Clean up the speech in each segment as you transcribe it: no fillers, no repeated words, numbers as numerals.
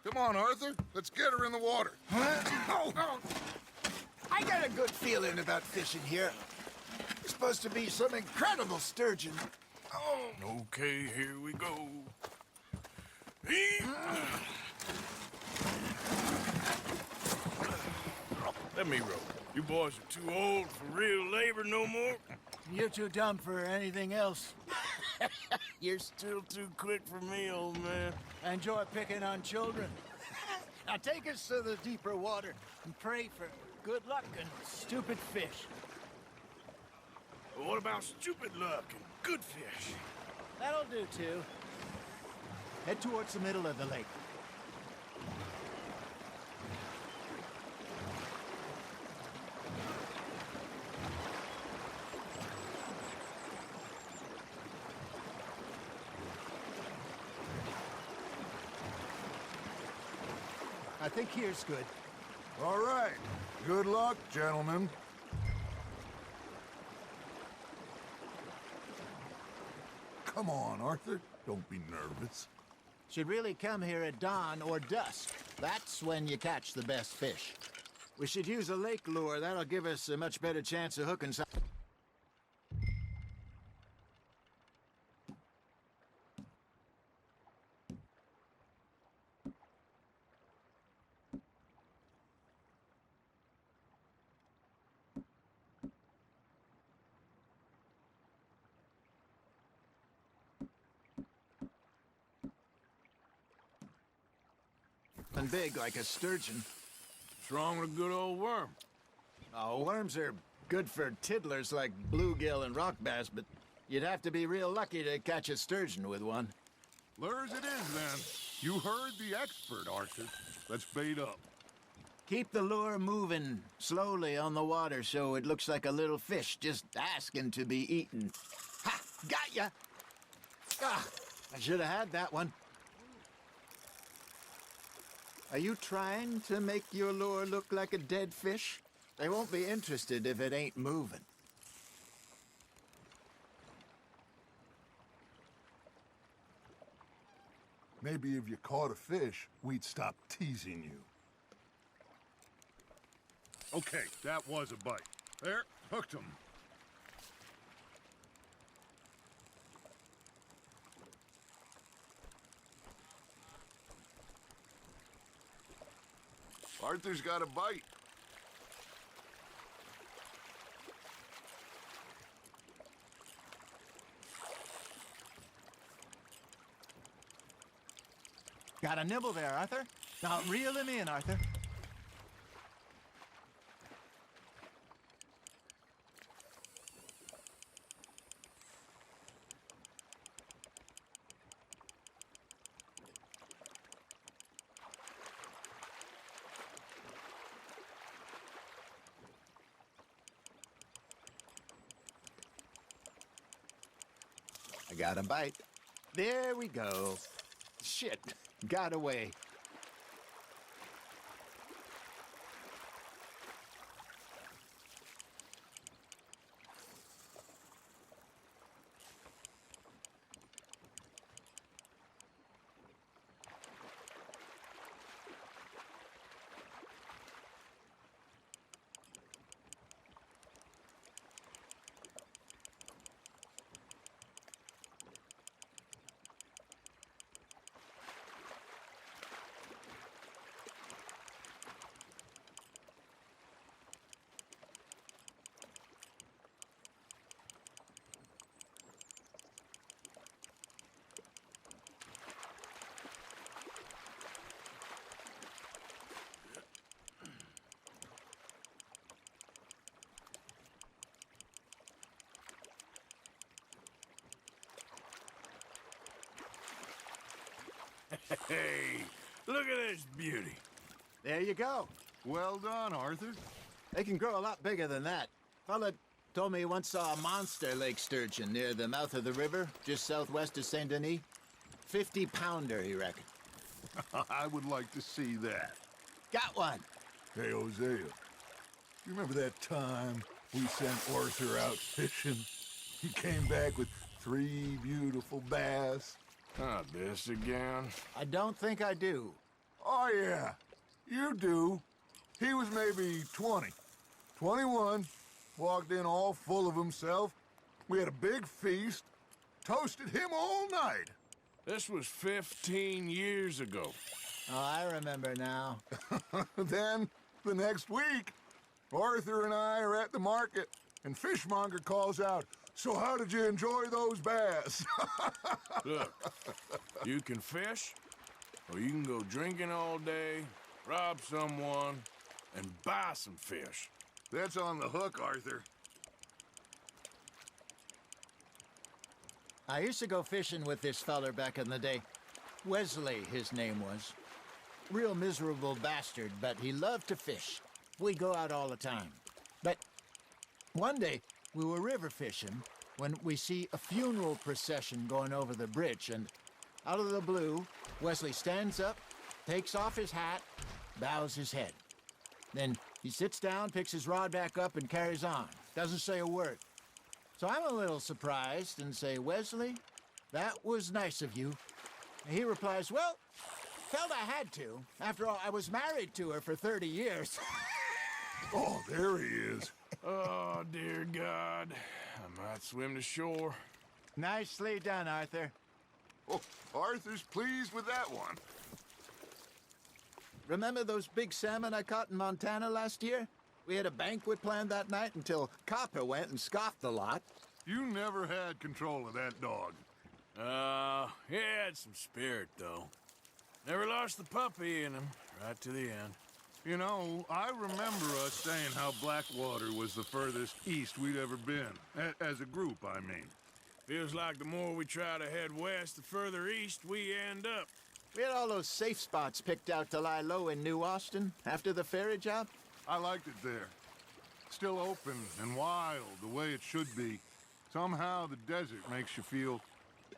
Come on, Arthur. Let's get her in the water. Oh, I got a good feeling about fishing here. It's supposed to be some incredible sturgeon. Oh, Okay, here we go. Let me row. You boys are too old for real labor no more. You're too dumb for anything else. You're still too quick for me, old man. I enjoy picking on children. Now take us to the deeper water and pray for good luck and stupid fish. What about stupid luck and good fish? That'll do, too. Head towards the middle of the lake. I think here's good. All right. Good luck, gentlemen. Come on, Arthur. Don't be nervous. Should really come here at dawn or dusk. That's when you catch the best fish. We should use a lake lure. That'll give us a much better chance of hooking some. And big like a sturgeon. What's wrong with a good old worm? Oh, worms are good for tiddlers like bluegill and rock bass, but you'd have to be real lucky to catch a sturgeon with one. Lures it is, then. You heard the expert, Arthur. Let's bait up. Keep the lure moving slowly on the water so it looks like a little fish just asking to be eaten. Ha! Got ya! Ah, I should have had that one. Are you trying to make your lure look like a dead fish? They won't be interested if it ain't moving. Maybe if you caught a fish, we'd stop teasing you. Okay, that was a bite. There, hooked him. Arthur's got a bite. Got a nibble there, Arthur. Now reel him in, Arthur. I got a bite. There we go. Shit, got away. Hey, look at this beauty. There you go. Well done, Arthur. They can grow a lot bigger than that. Fella told me he once saw a monster lake sturgeon near the mouth of the river, just southwest of Saint Denis. 50-pounder, he reckoned. I would like to see that. Got one. Hey, Hosea, you remember that time we sent Arthur out fishing? He came back with 3 beautiful bass. Not this again. I don't think I do. Oh, yeah. You do. He was maybe 20. 21. Walked in all full of himself. We had a big feast. Toasted him all night. This was 15 years ago. Oh, I remember now. Then, the next week, Arthur and I are at the market, and Fishmonger calls out, "So how did you enjoy those bass?" Look, you can fish, or you can go drinking all day, rob someone, and buy some fish. That's on the hook, Arthur. I used to go fishing with this feller back in the day. Wesley, his name was. Real miserable bastard, but he loved to fish. We go out all the time. But one day, we were river fishing when we see a funeral procession going over the bridge, and out of the blue, Wesley stands up, takes off his hat, bows his head. Then he sits down, picks his rod back up, and carries on. Doesn't say a word. So I'm a little surprised and say, "Wesley, that was nice of you." And he replies, "Well, felt I had to. After all, I was married to her for 30 years. Oh, there he is. Oh, dear God. I might swim to shore. Nicely done, Arthur. Oh, Arthur's pleased with that one. Remember those big salmon I caught in Montana last year? We had a banquet planned that night until Copper went and scoffed the lot. You never had control of that dog. He had some spirit, though. Never lost the puppy in him, right to the end. You know, I remember us saying how Blackwater was the furthest east we'd ever been. As a group, I mean. Feels like the more we try to head west, the further east we end up. We had all those safe spots picked out to lie low in New Austin after the ferry job. I liked it there. Still open and wild, the way it should be. Somehow the desert makes you feel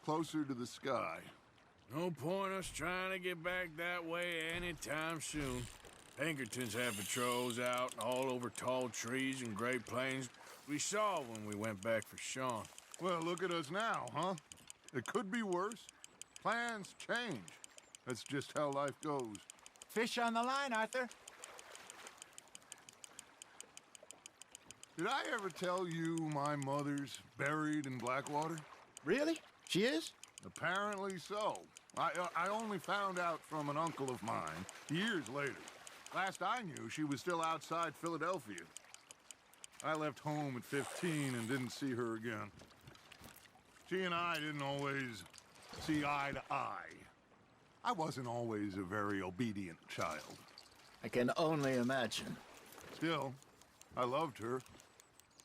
closer to the sky. No point us trying to get back that way anytime soon. Pinkertons have patrols out all over tall trees and Great Plains. We saw when we went back for Sean. Well, look at us now, huh? It could be worse. Plans change. That's just how life goes. Fish on the line, Arthur. Did I ever tell you my mother's buried in Blackwater? Really? She is? Apparently so. I only found out from an uncle of mine years later. Last I knew, she was still outside Philadelphia. I left home at 15 and didn't see her again. She and I didn't always see eye to eye. I wasn't always a very obedient child. I can only imagine. Still, I loved her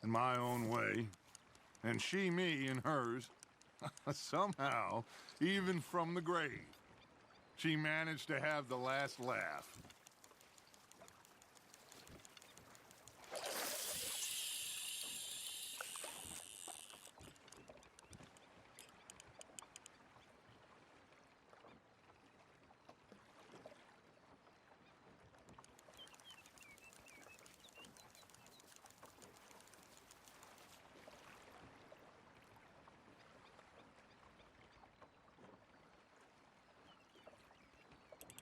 in my own way, and she me in hers. Somehow, even from the grave, she managed to have the last laugh.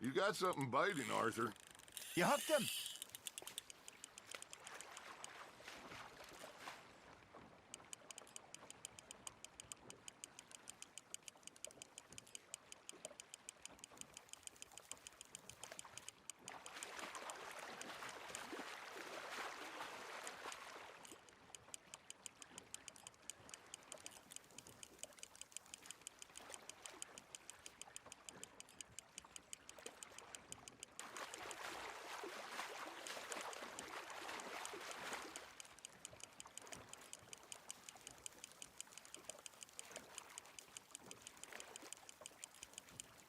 You got something biting, Arthur. You hooked him?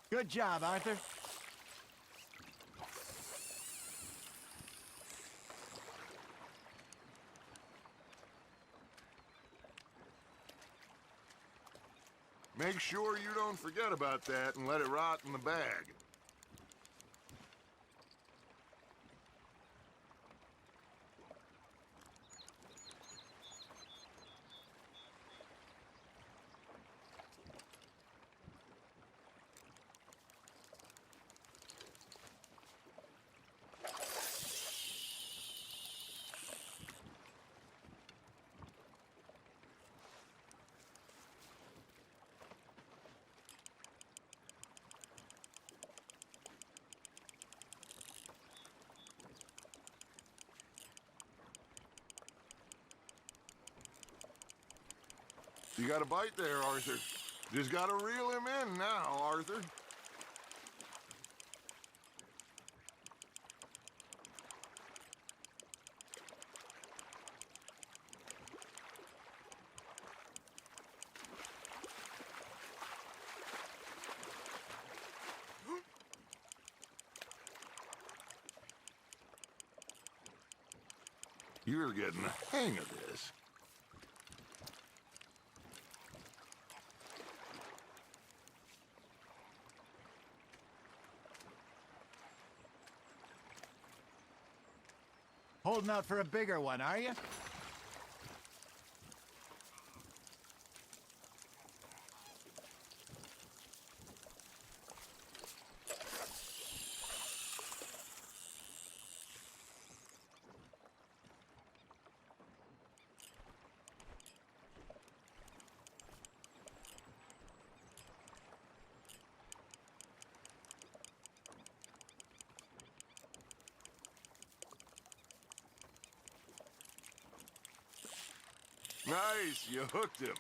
Good job, Arthur. Make sure you don't forget about that and let it rot in the bag. You got a bite there, Arthur. Just gotta reel him in now, Arthur. You're getting the hang of this. Holding out for a bigger one, are you? Nice, you hooked him.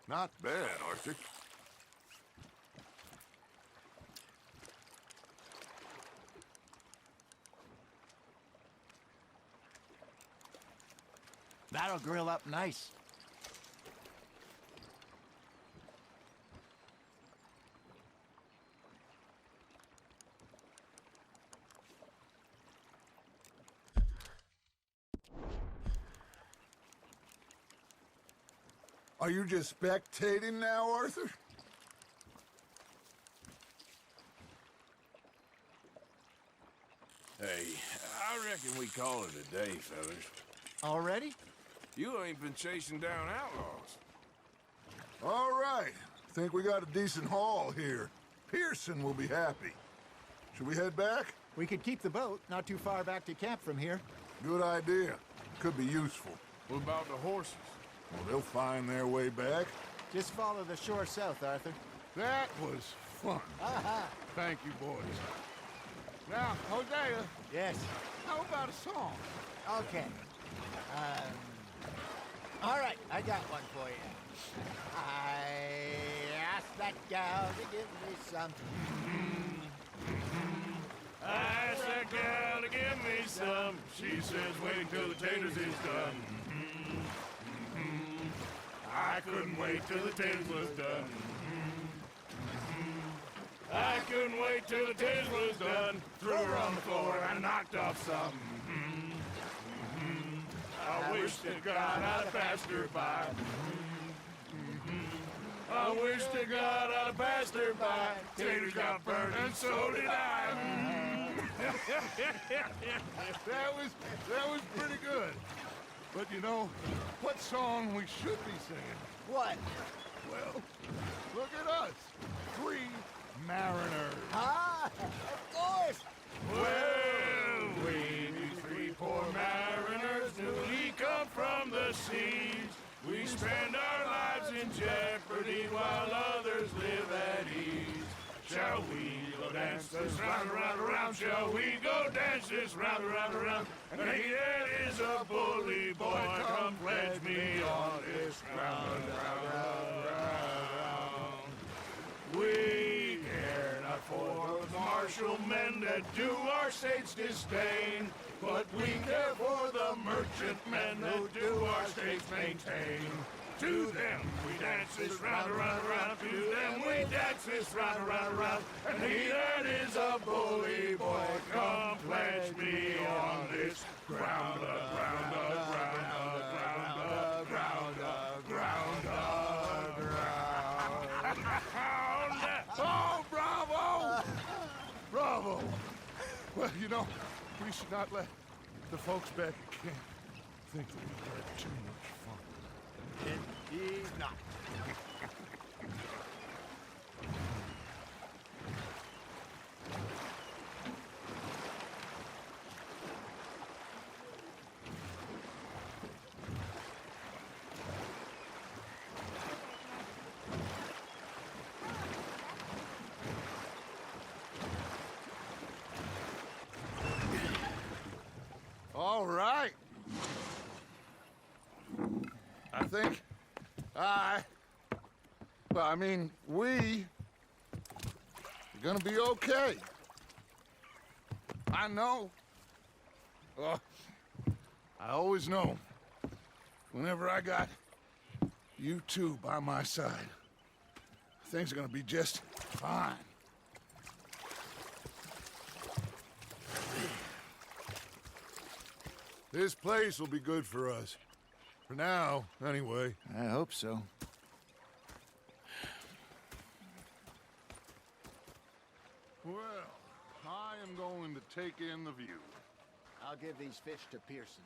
Not bad, Arthur. That'll grill up nice. Are you just spectating now, Arthur? Hey, I reckon we call it a day, fellas. Already? You ain't been chasing down outlaws. All right. Think we got a decent haul here. Pearson will be happy. Should we head back? We could keep the boat not too far back to camp from here. Good idea. Could be useful. What about the horses? Well, they'll find their way back. Just follow the shore south, Arthur. That was fun. Aha! Thank you, boys. Now, Hosea, Yes. how about a song? Okay. All right, I got one for you. I asked that gal to give me some. I asked that gal to give me some. She says wait till the taters is done. I couldn't wait till the taters was done. I couldn't wait till the taters was done. Threw her on the floor and knocked off some. I wish to God I'd have passed her by. I wish to God I'd have passed her by. Taters got burned and so did I. That was pretty good. But you know, what song we should be singing? What? Well, look at us. 3 mariners. Ah, of course. Well, we be 3 poor mariners newly come from the seas. We spend our lives in jeopardy while others live at ease. Shall we go dance this round, around, around? Shall we go dance this round, around, around? And he that is a bully boy, come pledge me on this round, round, round, round. We care not for the martial men that do our state's disdain, but we care for the merchant men who do our state's maintain. To them we dance this round, around, around. To them we dance this round, around, around. And he that is a bully boy, come pledge me on this ground, ground, ground, ground, ground, ground, ground. Oh, bravo! Bravo! Well, you know, we should not let the folks back at camp think that we had too much fun. Indeed not. All right. I think we are gonna be okay. I know. I always know. Whenever I got you two by my side, things are gonna be just fine. This place will be good for us. For now, anyway. I hope so. Well, I am going to take in the view. I'll give these fish to Pearson.